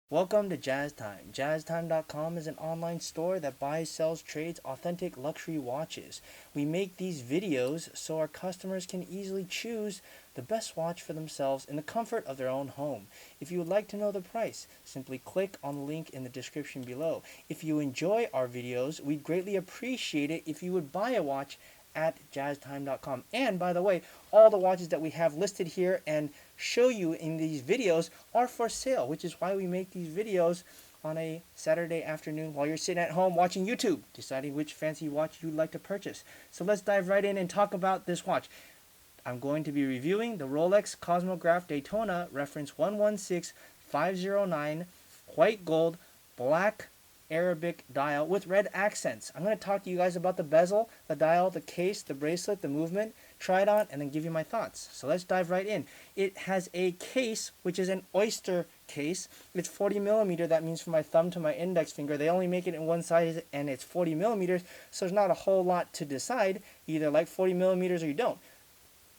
Welcome to Jazz Time. JazzTime.com is an online store that buys, sells, trades authentic luxury watches. We make these videos so our customers can easily choose the best watch for themselves in the comfort of their own home. If you would like to know the price, simply click on the link in the description below. If you enjoy our videos, we'd greatly appreciate it if you would buy a watch at jazztime.com. And by the way, all the watches that we have listed here and show you in these videos are for sale, which is why we make these videos on a Saturday afternoon while you're sitting at home watching YouTube, deciding which fancy watch you'd like to purchase. So let's dive right in and talk about this watch. I'm going to be reviewing the Rolex Cosmograph Daytona reference 116509 white gold black Arabic dial with red accents. I'm going to talk to you guys about the bezel, the dial, the case, the bracelet, the movement, try it on, and then give you my thoughts. So let's dive right in. It has a case, which is an oyster case. It's 40 millimeter. That means from my thumb to my index finger. They only make it in one size, and it's 40 millimeters, so there's not a whole lot to decide. You either like 40 millimeters or you don't.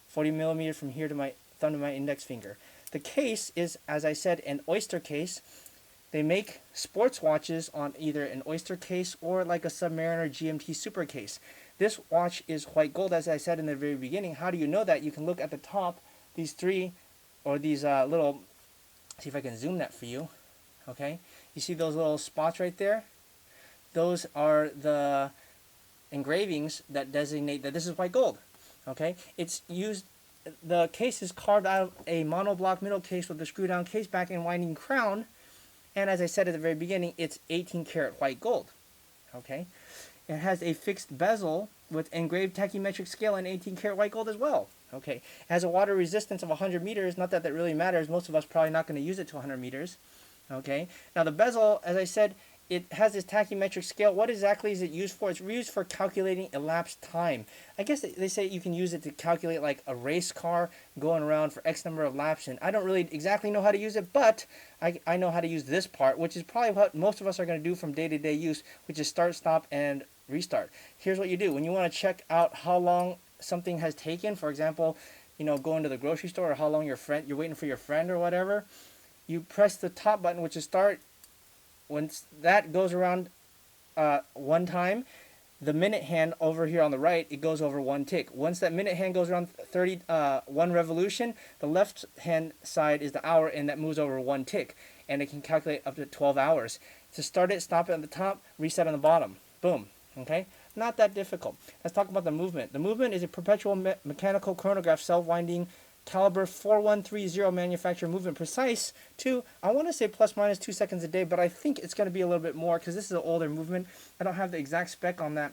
40 millimeters from here to my thumb to my index finger. The case is, as I said, an oyster case. They make sports watches on either an oyster case or like a Submariner GMT Super case. This watch is white gold, as I said in the very beginning. How do you know that? You can look at the top, these three, or these little, see if I can zoom that for you, okay? You see those little spots right there? Those are the engravings that designate that this is white gold, okay? It's used, the case is carved out of a monoblock middle case with a screw down case back and winding crown. And as I said at the very beginning, it's 18 karat white gold. Okay, it has a fixed bezel with engraved tachymetric scale and 18 karat white gold as well. Okay, it has a water resistance of 100 meters. Not that that really matters. Most of us probably not going to use it to 100 meters. Okay, now the bezel, as I said, it has this tachymetric scale. What exactly is it used for? It's used for calculating elapsed time. I guess they say you can use it to calculate like a race car going around for X number of laps. And I don't really exactly know how to use it, but I know how to use this part, which is probably what most of us are going to do from day-to-day use, which is start, stop, and restart. Here's what you do. When you want to check out how long something has taken, for example, going to the grocery store, or how long you're waiting for your friend or whatever, you press the top button, which is start. Once that goes around one time, the minute hand over here on the right, it goes over one tick. Once that minute hand goes around one revolution, the left hand side is the hour, and that moves over one tick. And it can calculate up to 12 hours. To start it, stop it on the top, reset on the bottom. Boom. Okay? Not that difficult. Let's talk about the movement. The movement is a perpetual mechanical chronograph self-winding caliber 4130 manufacturer movement precise to, I want to say plus minus 2 seconds a day, but I think it's going to be a little bit more because this is an older movement. I don't have the exact spec on that,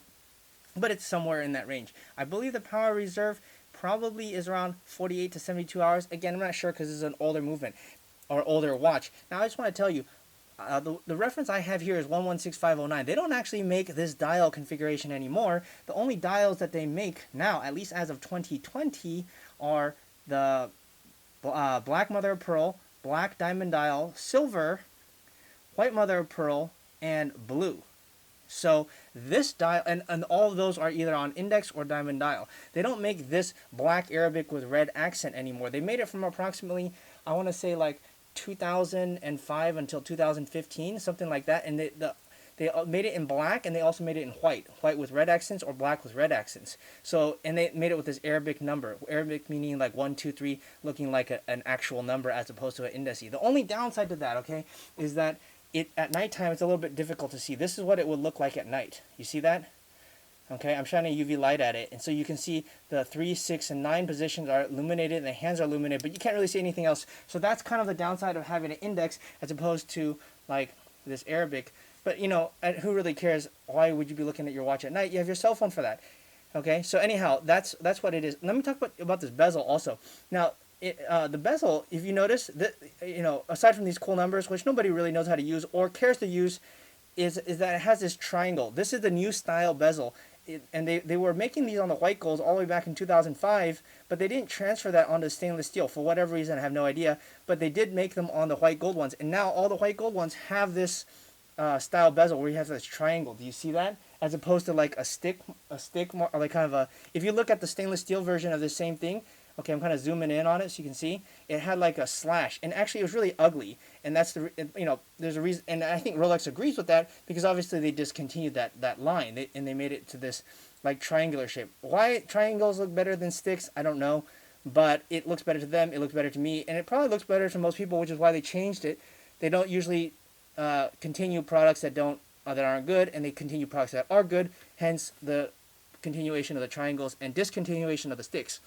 but it's somewhere in that range. I believe the power reserve probably is around 48 to 72 hours. Again, I'm not sure because this is an older movement or older watch. Now, I just want to tell you, the reference I have here is 116509. They don't actually make this dial configuration anymore. The only dials that they make now, at least as of 2020, are the black mother of pearl, black diamond dial, silver, white mother of pearl, and blue. So this dial, and all of those are either on index or diamond dial. They don't make this black Arabic with red accent anymore. They made it from approximately, I want to say like 2005 until 2015, something like that. And they made it in black, and they also made it in white with red accents or black with red accents. So, and they made it with this Arabic number, Arabic meaning like 1, 2, 3, looking like an actual number as opposed to an indice. The only downside to that, okay, is that at nighttime it's a little bit difficult to see. This is what it would look like at night. You see that? Okay, I'm shining UV light at it, and so you can see the 3, 6, and 9 positions are illuminated, and the hands are illuminated, but you can't really see anything else. So that's kind of the downside of having an index as opposed to like this Arabic. But who really cares? Why would you be looking at your watch at night? You have your cell phone for that. Okay, so anyhow, that's what it is. Let me talk about this bezel also. Now, the bezel, if you notice, aside from these cool numbers, which nobody really knows how to use or cares to use, is that it has this triangle. This is the new style bezel. And they were making these on the white golds all the way back in 2005, but they didn't transfer that onto stainless steel for whatever reason. I have no idea, but they did make them on the white gold ones, and now all the white gold ones have this style bezel where you have this triangle. Do you see that? As opposed to like a stick, or like kind of a. If you look at the stainless steel version of the same thing, Okay, I'm kind of zooming in on it so you can see. It had like a slash, and actually it was really ugly. And that's there's a reason, and I think Rolex agrees with that because obviously they discontinued that line, and they made it to this like triangular shape. Why triangles look better than sticks, I don't know, but it looks better to them. It looks better to me, and it probably looks better to most people, which is why they changed it. They don't usually continue products that aren't good, and they continue products that are good. Hence the continuation of the triangles and discontinuation of the sticks.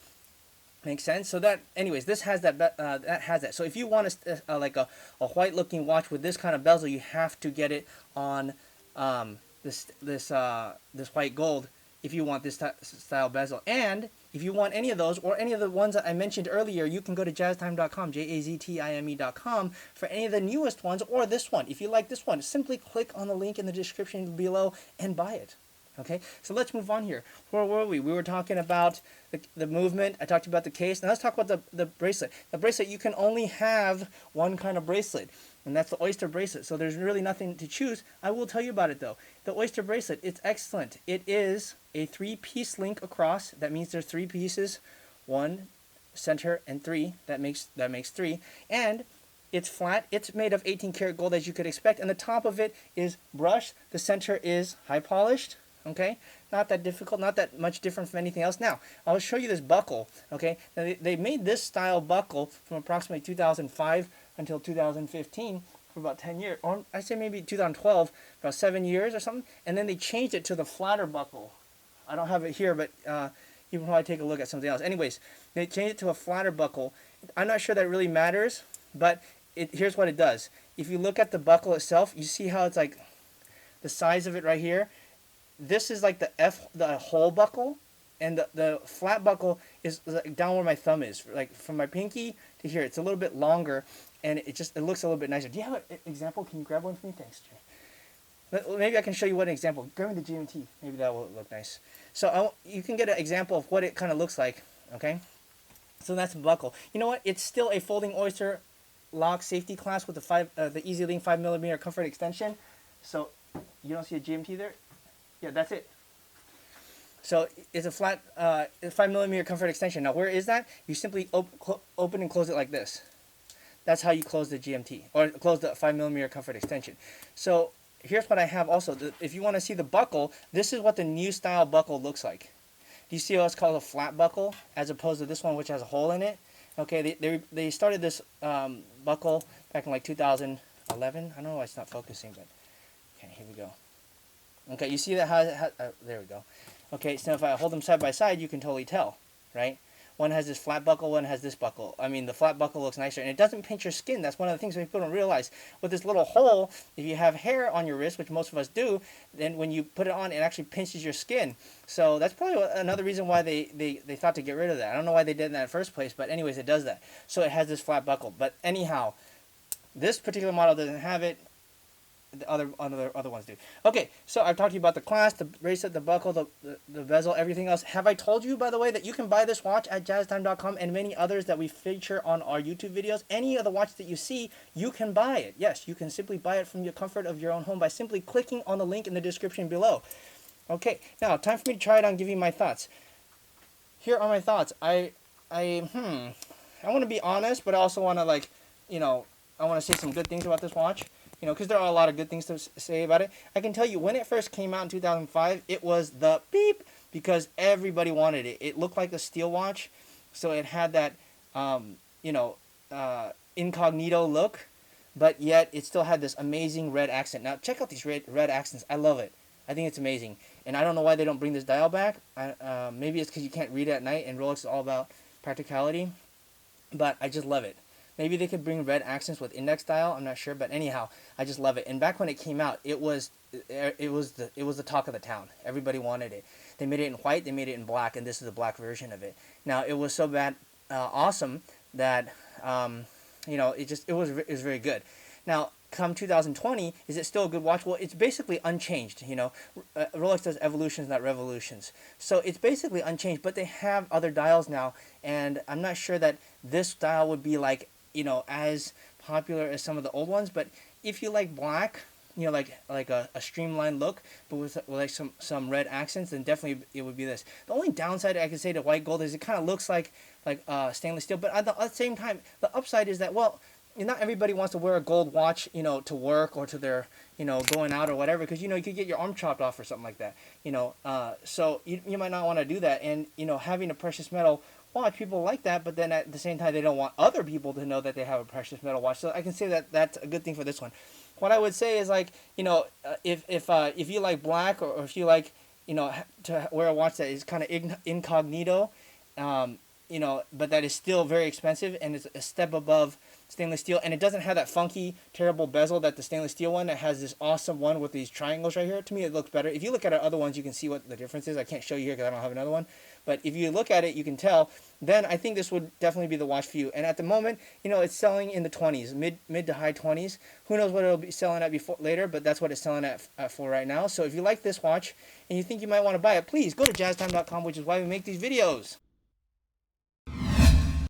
Makes sense. So that, anyways, this has that. That has that. So if you want like a white looking watch with this kind of bezel, you have to get it on this white gold. If you want this style bezel, and if you want any of those or any of the ones that I mentioned earlier, you can go to jazztime.com, jaztime.com, for any of the newest ones or this one. If you like this one, simply click on the link in the description below and buy it. Okay, so let's move on here. Where were we? We were talking about the movement. I talked about the case. Now let's talk about the bracelet. The bracelet, you can only have one kind of bracelet, and that's the Oyster Bracelet. So there's really nothing to choose. I will tell you about it though. The Oyster Bracelet, it's excellent. It is a 3-piece link across. That means there's 3 pieces, 1, center, and 3. That makes 3. And it's flat. It's made of 18 karat gold, as you could expect, and the top of it is brushed. The center is high polished. Okay, not that difficult, not that much different from anything else. Now, I'll show you this buckle. Okay, now they made this style buckle from approximately 2005 until 2015 for about 10 years, or I say maybe 2012, about 7 years or something. And then they changed it to the flatter buckle. I don't have it here, but you can probably take a look at something else. Anyways, they changed it to a flatter buckle. I'm not sure that really matters, but here's what it does. If you look at the buckle itself, you see how it's like the size of it right here. This is like the whole buckle, and the flat buckle is like down where my thumb is, like from my pinky to here. It's a little bit longer, and it looks a little bit nicer. Do you have an example? Can you grab one for me? Thanks, Jay. Maybe I can show you one example. Grab me the GMT. Maybe that will look nice. So you can get an example of what it kind of looks like. Okay, so that's the buckle. You know what? It's still a folding oyster lock safety clasp with the Easy Link 5mm comfort extension. So you don't see a GMT there? Yeah, that's it. So it's a flat 5mm comfort extension. Now, where is that? You simply open and close it like this. That's how you close the GMT, or close the 5mm comfort extension. So here's what I have also. If you want to see the buckle, this is what the new style buckle looks like. Do you see what's called a flat buckle, as opposed to this one, which has a hole in it? Okay, they started this buckle back in like 2011. I don't know why it's not focusing, but okay, here we go. Okay, you see that? There we go. Okay, so if I hold them side by side, you can totally tell, right? One has this flat buckle, one has this buckle. I mean, the flat buckle looks nicer, and it doesn't pinch your skin. That's one of the things that people don't realize. With this little hole, if you have hair on your wrist, which most of us do, then when you put it on, it actually pinches your skin. So that's probably another reason why they thought to get rid of that. I don't know why they did that in the first place, but anyways, it does that. So it has this flat buckle. But anyhow, this particular model doesn't have it. The other ones do. Okay, so I've talked to you about the clasp, the bracelet, the buckle, the bezel, everything else. Have I told you, by the way, that you can buy this watch at jazztime.com and many others that we feature on our YouTube videos? Any of the watch that you see, you can buy it. Yes, you can simply buy it from the comfort of your own home by simply clicking on the link in the description below. Okay, now time for me to try it on and give you my thoughts. Here are my thoughts. I want to be honest, but I also want to I want to say some good things about this watch. Because there are a lot of good things to say about it. I can tell you, when it first came out in 2005, it was the beep, because everybody wanted it. It looked like a steel watch, so it had that, incognito look, but yet it still had this amazing red accent. Now, check out these red accents. I love it. I think it's amazing. And I don't know why they don't bring this dial back. Maybe it's because you can't read it at night, and Rolex is all about practicality, but I just love it. Maybe they could bring red accents with index dial. I'm not sure, but anyhow, I just love it. And back when it came out, it was the talk of the town. Everybody wanted it. They made it in white, they made it in black, and this is the black version of it. Now, it was so awesome that it was very good. Now, come 2020, is it still a good watch? Well, it's basically unchanged. Rolex does evolutions, not revolutions. So it's basically unchanged, but they have other dials now, and I'm not sure that this dial would be like, as popular as some of the old ones. But if you like black, like a streamlined look, but with like some red accents, then definitely it would be this. The only downside I could say to white gold is it kind of looks like stainless steel, but at the same time, the upside is that, well, not everybody wants to wear a gold watch, to work or to their, going out or whatever, because, you could get your arm chopped off or something like that, so you might not want to do that. And, having a precious metal watch, people like that, but then at the same time, they don't want other people to know that they have a precious metal watch. So I can say that that's a good thing for this one. What I would say is, like, if you like black, or if you like, to wear a watch that is kind of incognito, but that is still very expensive and is a step above stainless steel, and it doesn't have that funky, terrible bezel that the stainless steel one that has this awesome one with these triangles right here. To me, it looks better. If you look at our other ones, you can see what the difference is. I can't show you here because I don't have another one, but if you look at it, you can tell. Then I think this would definitely be the watch for you. And at the moment, it's selling in the 20s, mid to high 20s. Who knows what it'll be selling at later, but that's what it's selling at for right now. So if you like this watch and you think you might want to buy it, please go to jazztime.com, which is why we make these videos.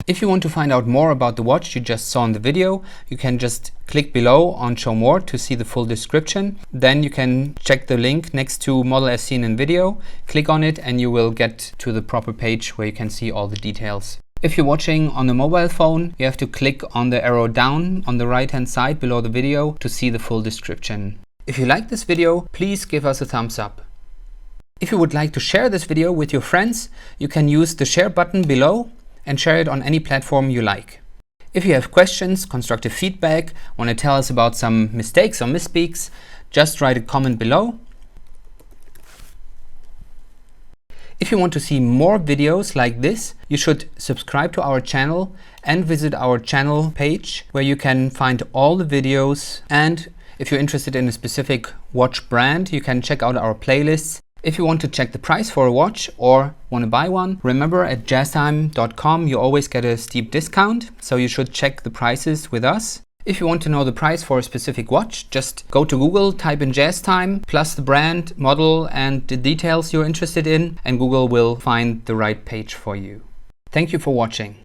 If you want to find out more about the watch you just saw in the video, you can just click below on Show More to see the full description. Then you can check the link next to model as seen in video, click on it, and you will get to the proper page where you can see all the details. If you're watching on a mobile phone, you have to click on the arrow down on the right hand side below the video to see the full description. If you like this video, please give us a thumbs up. If you would like to share this video with your friends, you can use the share button below and share it on any platform you like. If you have questions, constructive feedback, want to tell us about some mistakes or misspeaks, just write a comment below. If you want to see more videos like this, you should subscribe to our channel and visit our channel page where you can find all the videos. And if you're interested in a specific watch brand, you can check out our playlists. If you want to check the price for a watch or want to buy one, remember at jazztime.com you always get a steep discount, so you should check the prices with us. If you want to know the price for a specific watch, just go to Google, type in JazzTime, plus the brand, model, and the details you're interested in, and Google will find the right page for you. Thank you for watching.